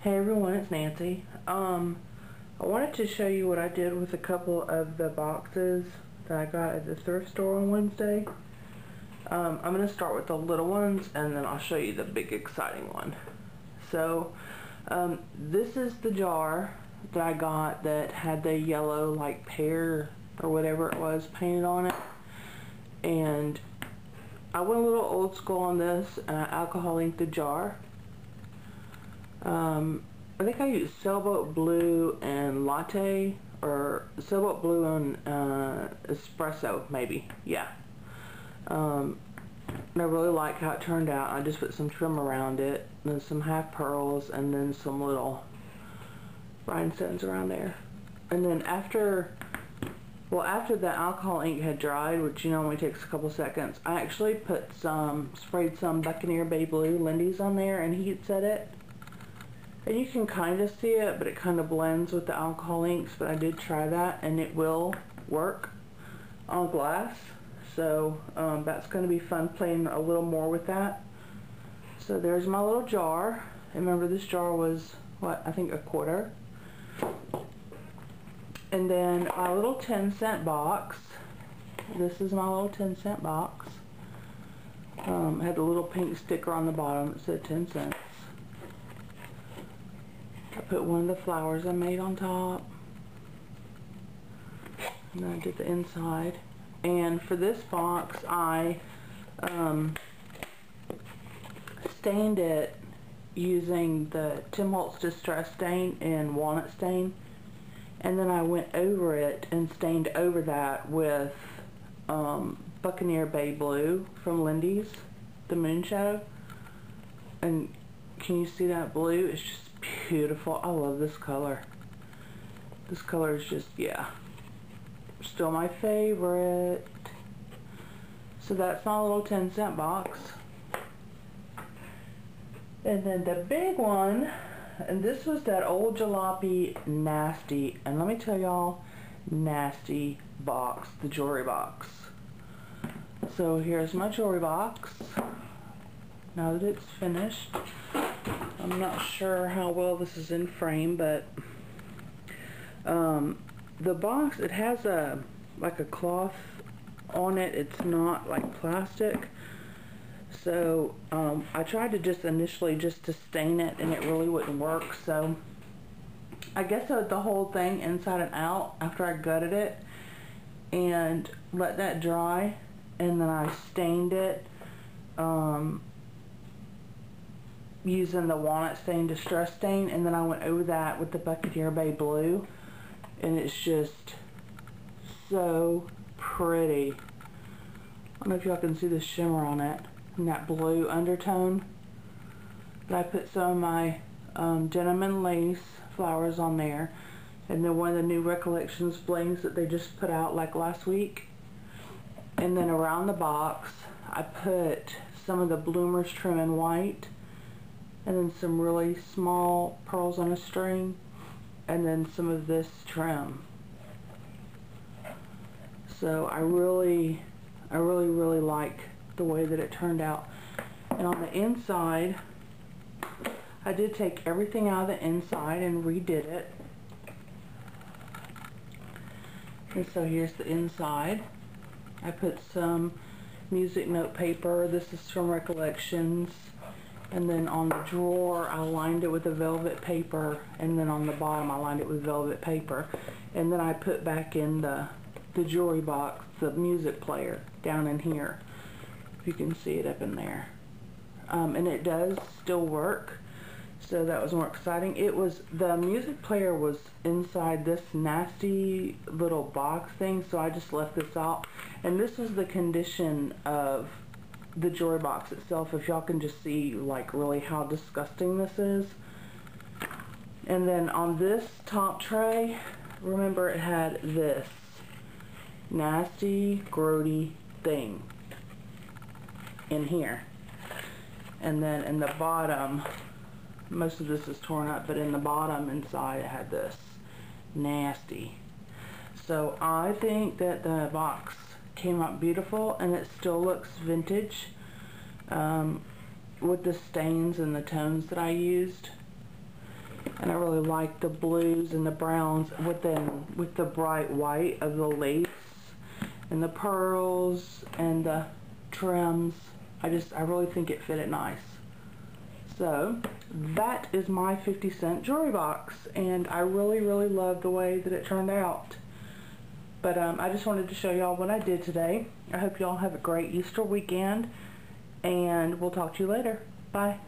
Hey everyone, it's Nancy. I wanted to show you what I did with a couple of the boxes that I got at the thrift store on Wednesday. I'm going to start with the little ones and then I'll show you the big exciting one. So, this is the jar that I got that had the yellow like pear or whatever it was painted on it. And I went a little old school on this and I alcohol inked the jar. I think I used sailboat blue and latte, or sailboat blue and espresso maybe, yeah. And I really like how it turned out. I just put some trim around it, and then some half pearls, and then some little rhinestones around there. And then after the alcohol ink had dried, which only takes a couple seconds, I actually sprayed some Buccaneer Bay Blue Lindy's on there and heat set it. And you can kind of see it, but it kind of blends with the alcohol inks, but I did try that and it will work on glass. So that's going to be fun playing a little more with that. So there's my little jar. And remember, this jar was, what, I think a quarter. And then my little 10-cent box. This is my little 10-cent box. Had a little pink sticker on the bottom that said 10 cents. I put one of the flowers I made on top. And then I did the inside. And for this box, I stained it using the Tim Holtz Distress Stain in Walnut Stain. And then I went over it and stained over that with Buccaneer Bay Blue from Lindy's, the Moon Shadow. And can you see that blue? It's just beautiful. I love this color. This color is just, yeah, still my favorite. So that's my little 10-cent box. And then the big one, and this was that old jalopy nasty, and let me tell y'all, nasty box, the jewelry box. So here's my jewelry box. Now that it's finished, I'm not sure how well this is in frame, but the box, it has like a cloth on it. It's not like plastic. So I tried to just initially just to stain it, and it really wouldn't work. So I guess I did the whole thing inside and out after I gutted it and let that dry, and then I stained it using the Walnut Stain Distress Stain, and then I went over that with the Buccaneer Bay Blue, and it's just so pretty. I don't know if y'all can see the shimmer on it and that blue undertone. But I put some of my denim and lace flowers on there, and then one of the new Recollections blings that they just put out like last week. And then around the box I put some of the Bloomers trim in white, and then some really small pearls on a string, and then some of this trim. So I really like the way that it turned out. And on the inside, I did take everything out of the inside and redid it. And so here's the inside. I put some music note paper. This is from Recollections. And then on the drawer, I lined it with a velvet paper, and then on the bottom I lined it with velvet paper. And then I put back in the jewelry box the music player down in here. If you can see it up in there. And it does still work, so that was more exciting. The music player was inside this nasty little box thing, so I just left this out. And this is the condition of the jewelry box itself, if y'all can just see like really how disgusting this is. And then on this top tray, remember, it had this nasty grody thing in here. And then in the bottom, most of this is torn up, but in the bottom inside it had this nasty. So I think that the box came out beautiful, and it still looks vintage with the stains and the tones that I used. And I really like the blues and the browns with the bright white of the lace and the pearls and the trims. I really think it fitted nice. So that is my 50-cent jewelry box, and I really love the way that it turned out. But I just wanted to show y'all what I did today. I hope y'all have a great Easter weekend, and we'll talk to you later. Bye.